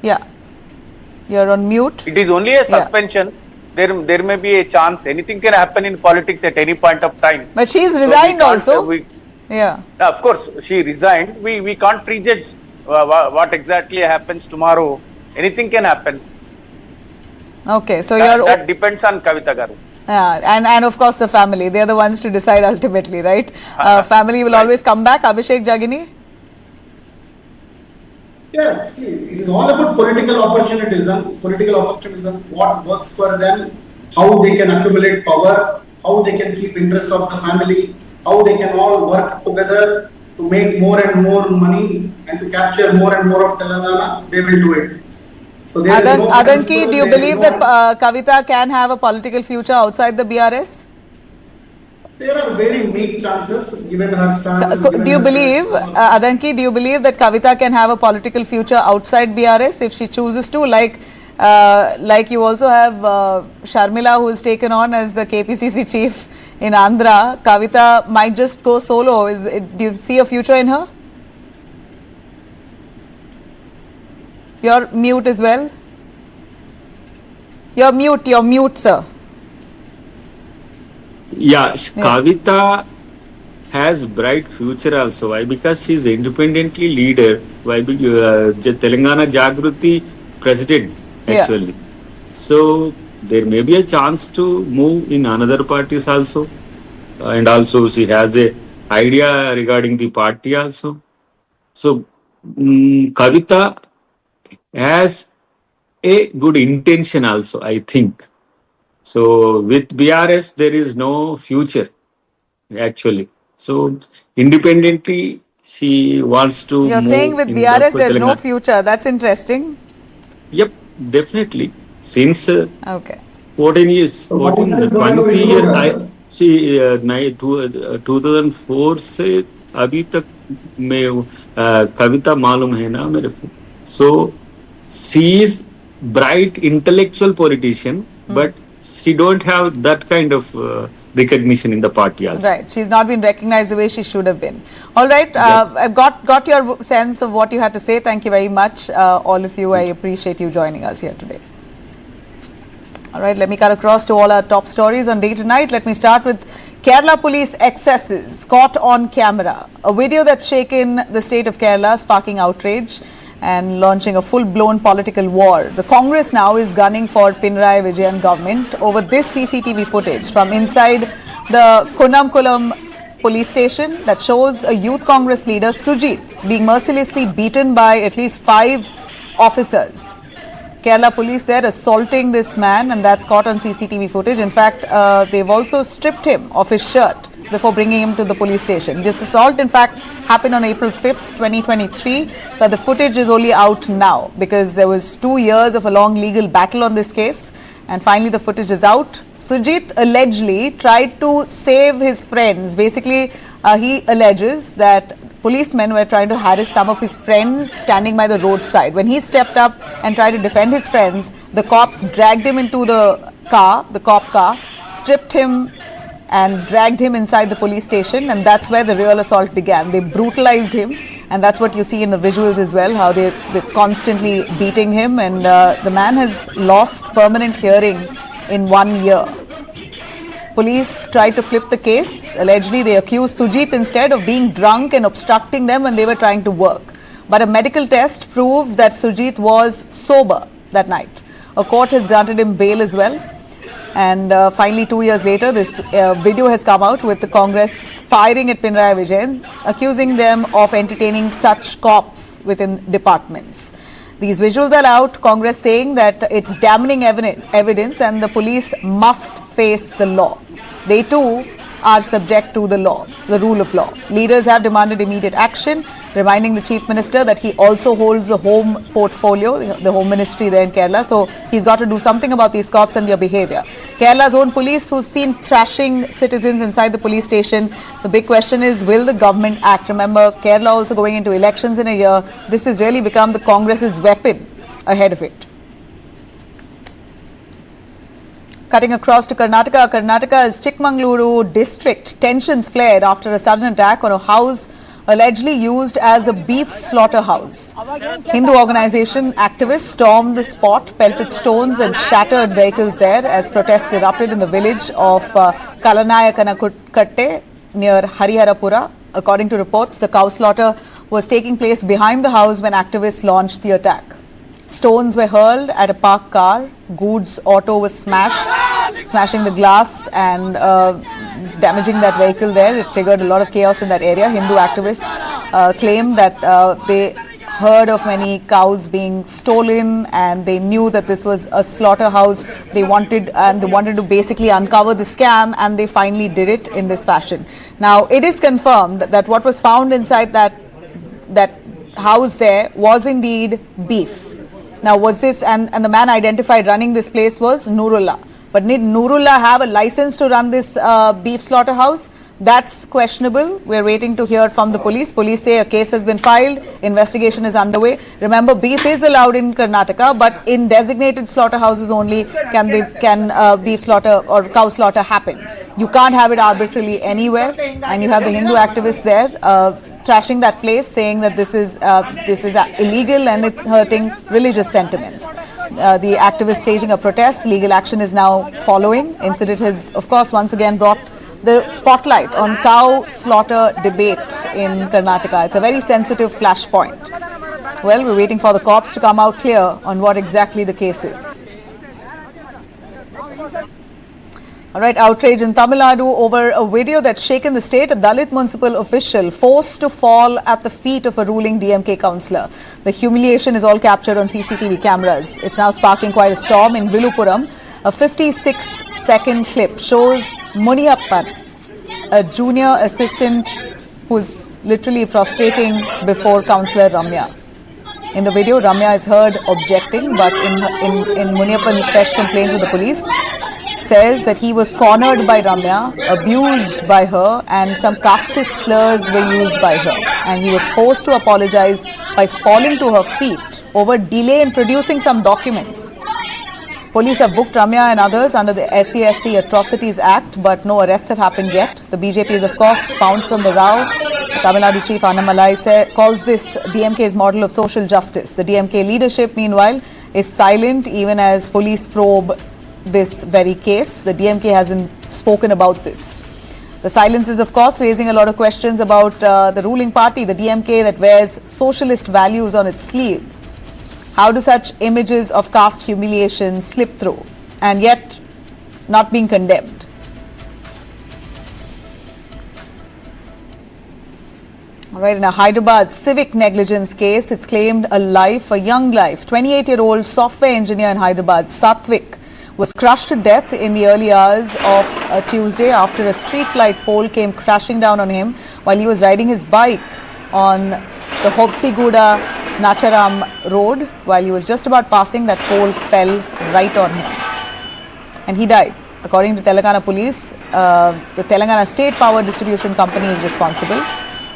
Yeah. You're on mute. It is only a suspension. Yeah. There may be a chance. Anything can happen in politics at any point of time. But she's resigned also. Yeah. Of course, she resigned. We can't prejudge what exactly happens tomorrow. Anything can happen. Okay, so that depends on Kavitha Garu. Yeah, and of course the family. They are the ones to decide ultimately, right? Family will always come back. Abhishek Jagini? Yeah, see, it is all about political opportunism. What works for them, how they can accumulate power, how they can keep interest of the family, how they can all work together to make more and more money and to capture more and more of Telangana. They will do it. So Adanki, do you believe that Kavitha can have a political future outside the BRS? There are very meek chances given her stance. Do you believe, Adanki, do you believe that Kavitha can have a political future outside BRS if she chooses to, like Like you also have Sharmila, who is taken on as the KPCC chief in Andhra. Kavitha might just go solo. Do you see a future in her? You're mute as well. You're mute, sir. Yeah, Kavitha has bright future also. Why? Because she is independently leader. Why? Telangana Jagruti president actually. So there may be a chance to move in another parties also, and also she has a idea regarding the party also. So Kavitha has a good intention also, I think. So with BRS there is no future actually. So independently she wants to. You're saying with BRS there's no future. That's interesting. Yep, definitely. Since okay. 14 years, 20 years, I see 2004 से अभी तक मैं कविता मालूम है ना मेरे को. So she is bright intellectual politician, but she don't have that kind of recognition in the party also. Right, she's not been recognized the way she should have been. All right, I've got your sense of what you had to say. Thank you very much, all of you. I appreciate you joining us here today. All right, let me cut across to all our top stories on Day Tonight. Let me start with Kerala police excesses caught on camera. A video that's shaken the state of Kerala, sparking outrage and launching a full-blown political war. The Congress now is gunning for Pinarayi Vijayan government over this CCTV footage from inside the Kunnamkulam police station that shows a youth Congress leader, Sujit, being mercilessly beaten by at least 5 officers. Kerala police there assaulting this man, and that's caught on CCTV footage. In fact, they've also stripped him of his shirt before bringing him to the police station. This assault, in fact, happened on April 5th, 2023, but the footage is only out now because there was 2 years of a long legal battle on this case, and finally the footage is out. Sujit allegedly tried to save his friends. Basically, he alleges that policemen were trying to harass some of his friends standing by the roadside. When he stepped up and tried to defend his friends, the cops dragged him into the car, the cop car, stripped him and dragged him inside the police station, and that's where the real assault began. They brutalized him, and that's what you see in the visuals as well, how they're constantly beating him, and the man has lost permanent hearing in 1 year. Police tried to flip the case. Allegedly, they accused Sujit instead of being drunk and obstructing them when they were trying to work. But a medical test proved that Sujit was sober that night. A court has granted him bail as well. And finally, 2 years later, this video has come out with the Congress firing at Pinarayi Vijayan, accusing them of entertaining such cops within departments. These visuals are out, Congress saying that it's damning evidence and the police must face the law. They too are subject to the law, the rule of law. Leaders have demanded immediate action, reminding the Chief Minister that he also holds a home portfolio, the Home Ministry there in Kerala. So he's got to do something about these cops and their behavior. Kerala's own police, who's seen thrashing citizens inside the police station. The big question is, will the government act? Remember, Kerala also going into elections in a year. This has really become the Congress's weapon ahead of it. Cutting across to Karnataka, Karnataka's Chikmagaluru district, tensions flared after a sudden attack on a house allegedly used as a beef slaughterhouse. Hindu organization activists stormed the spot, pelted stones and shattered vehicles there as protests erupted in the village of Kalanayakanakutte near Hariharapura. According to reports, the cow slaughter was taking place behind the house when activists launched the attack. Stones were hurled at a parked car. Goods auto was smashed, smashing the glass and damaging that vehicle there. It triggered a lot of chaos in that area. Hindu activists claim that they heard of many cows being stolen and they knew that this was a slaughterhouse. They wanted to basically uncover the scam, and they finally did it in this fashion. Now, it is confirmed that what was found inside that house there was indeed beef. Now, was this, and the man identified running this place was Nurullah. But did Nurullah have a license to run this beef slaughterhouse? That's questionable. We're waiting to hear from the police. Police say a case has been filed, investigation is underway. Remember, beef is allowed in Karnataka, but in designated slaughterhouses only can beef slaughter or cow slaughter happen. You can't have it arbitrarily anywhere. And you have the Hindu activists there trashing that place, saying that this is illegal and it's hurting religious sentiments. The activists staging a protest. Legal action is now following. Incident has, of course, once again brought the spotlight on cow slaughter debate in Karnataka. It's a very sensitive flashpoint. Well, we're waiting for the cops to come out clear on what exactly the case is. All right, outrage in Tamil Nadu over a video that's shaken the state. A Dalit municipal official forced to fall at the feet of a ruling DMK councillor. The humiliation is all captured on CCTV cameras. It's now sparking quite a storm in Vilupuram. A 56-second clip shows Muniyappan, a junior assistant who's literally prostrating before Councillor Ramya. In the video, Ramya is heard objecting, but in Muniyappan's fresh complaint to the police, says that he was cornered by Ramya, abused by her, and some casteist slurs were used by her. And he was forced to apologize by falling to her feet over delay in producing some documents. Police have booked Ramya and others under the SCSC Atrocities Act, but no arrests have happened yet. The BJP is, of course, pounced on the row. The Tamil Nadu chief Annamalai calls this DMK's model of social justice. The DMK leadership, meanwhile, is silent even as police probe this very case. The DMK hasn't spoken about this. The silence is, of course, raising a lot of questions about the ruling party, the DMK, that wears socialist values on its sleeve. How do such images of caste humiliation slip through and yet not being condemned? All right, in a Hyderabad civic negligence case, it's claimed a life, a young life. 28-year-old software engineer in Hyderabad, Satvik, was crushed to death in the early hours of Tuesday after a street light pole came crashing down on him while he was riding his bike on the Hobsigouda Nacharam road. While he was just about passing, that pole fell right on him and he died. According to Telangana police, the Telangana State Power Distribution Company is responsible.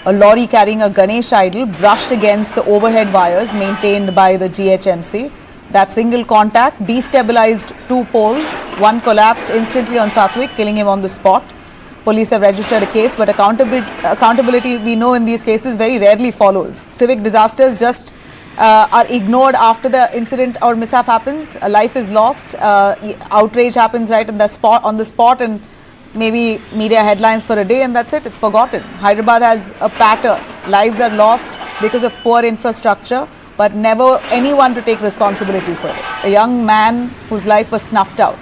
A lorry carrying a Ganesh idol brushed against the overhead wires maintained by the GHMC. That single contact destabilized two poles. One collapsed instantly on Satvik, killing him on the spot. Police have registered a case, but accountability, we know in these cases, very rarely follows. Civic disasters just are ignored after the incident or mishap happens. A life is lost. Outrage happens right on the spot, and maybe media headlines for a day, and that's it. It's forgotten. Hyderabad has a pattern. Lives are lost because of poor infrastructure, but never anyone to take responsibility for it. A young man whose life was snuffed out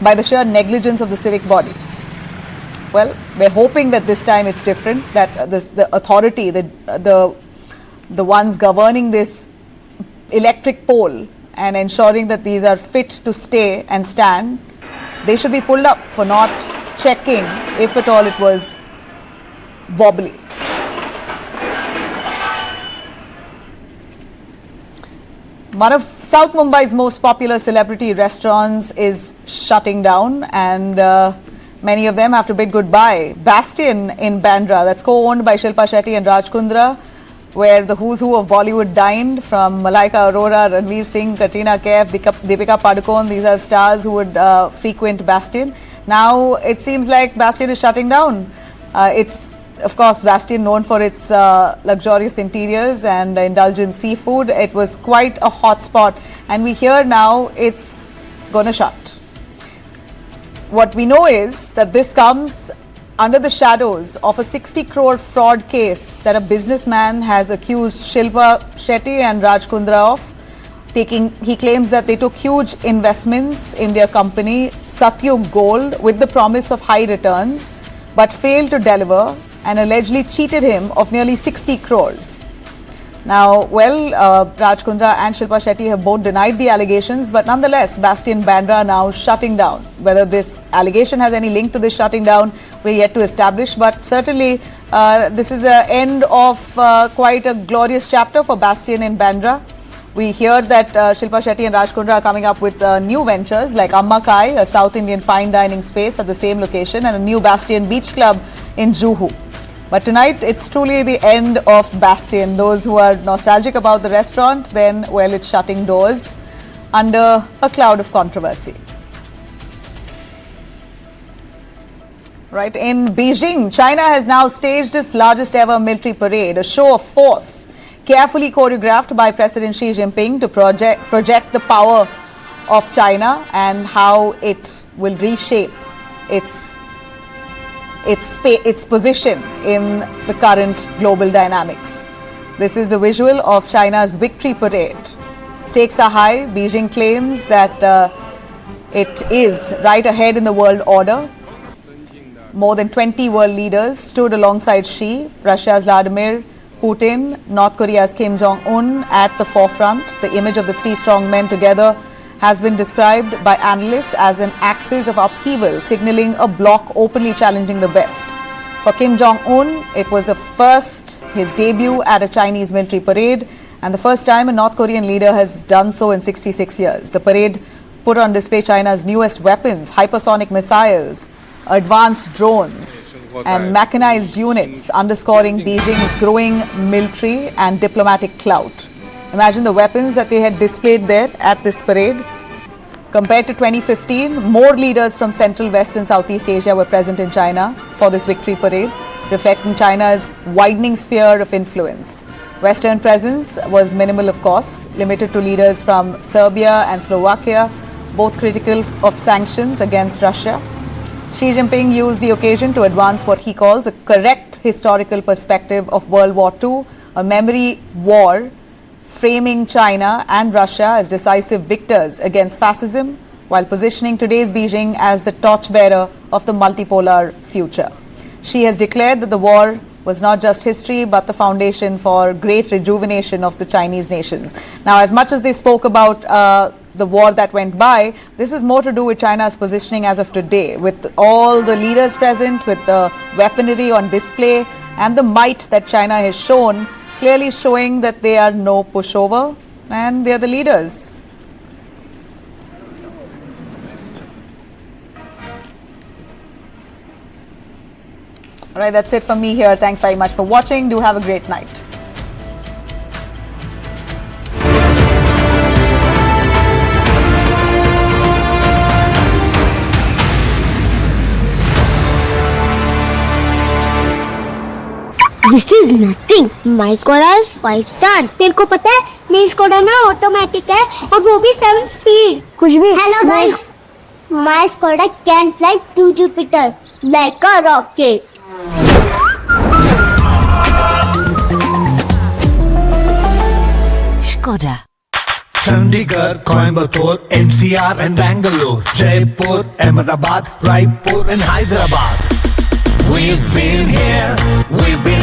by the sheer negligence of the civic body. Well, we're hoping that this time it's different, that the authority, the ones governing this electric pole and ensuring that these are fit to stay and stand, they should be pulled up for not checking if at all it was wobbly. One of South Mumbai's most popular celebrity restaurants is shutting down, and many of them have to bid goodbye. Bastion in Bandra, that's co-owned by Shilpa Shetty and Raj Kundra, where the who's who of Bollywood dined, from Malaika Arora, Ranveer Singh, Katrina Kaif, Deepika Padukone. These are stars who would frequent Bastion. Now it seems like Bastion is shutting down. It's, of course, Bastion known for its luxurious interiors and indulgent seafood. It was quite a hot spot, and we hear now it's going to shut. What we know is that this comes under the shadows of a 60 crore fraud case that a businessman has accused Shilpa Shetty and Raj Kundra of taking. He claims that they took huge investments in their company, Satyug Gold, with the promise of high returns, but failed to deliver and allegedly cheated him of nearly 60 crores. Now, Raj Kundra and Shilpa Shetty have both denied the allegations, but nonetheless, Bastion Bandra now shutting down. Whether this allegation has any link to this shutting down, we're yet to establish, but certainly this is the end of quite a glorious chapter for Bastion in Bandra. We hear that Shilpa Shetty and Raj Kundra are coming up with new ventures like Amma Kai, a South Indian fine dining space at the same location, and a new Bastion Beach Club in Juhu. But tonight, it's truly the end of Bastion. Those who are nostalgic about the restaurant, then, well, it's shutting doors under a cloud of controversy. Right, in Beijing, China has now staged its largest ever military parade, a show of force carefully choreographed by President Xi Jinping to project the power of China and how it will reshape its position in the current global dynamics. This is the visual of China's victory parade. Stakes are high. Beijing claims that it is right ahead in the world order. More than 20 world leaders stood alongside Xi, Russia's Vladimir Putin, North Korea's Kim Jong-un at the forefront. The image of the three strong men together has been described by analysts as an axis of upheaval, signaling a bloc openly challenging the West. For Kim Jong-un, it was his debut at a Chinese military parade, and the first time a North Korean leader has done so in 66 years. The parade put on display China's newest weapons, hypersonic missiles, advanced drones, and mechanized units, underscoring Beijing's growing military and diplomatic clout. Imagine the weapons that they had displayed there at this parade. Compared to 2015, more leaders from Central, West and Southeast Asia were present in China for this victory parade, reflecting China's widening sphere of influence. Western presence was minimal, of course, limited to leaders from Serbia and Slovakia, both critical of sanctions against Russia. Xi Jinping used the occasion to advance what he calls a correct historical perspective of World War II, a memory war framing China and Russia as decisive victors against fascism, while positioning today's Beijing as the torchbearer of the multipolar future. Xi has declared that the war was not just history, but the foundation for great rejuvenation of the Chinese nations. Now, as much as they spoke about the war that went by, this is more to do with China's positioning as of today, with all the leaders present, with the weaponry on display, and the might that China has shown, clearly showing that they are no pushover and they are the leaders. All right, that's it from me here. Thanks very much for watching. Do have a great night. This is nothing. My score has 5 stars. तेरे को पता है मेरी score ना automatic है और वो भी 7 स्पीड. कुछ भी. Hello guys. My score can fly to Jupiter like a rocket. Skoda. Chandigarh, Coimbatore, NCR and Bangalore, Jaipur, Ahmedabad, Raipur and Hyderabad. We've been here, we've been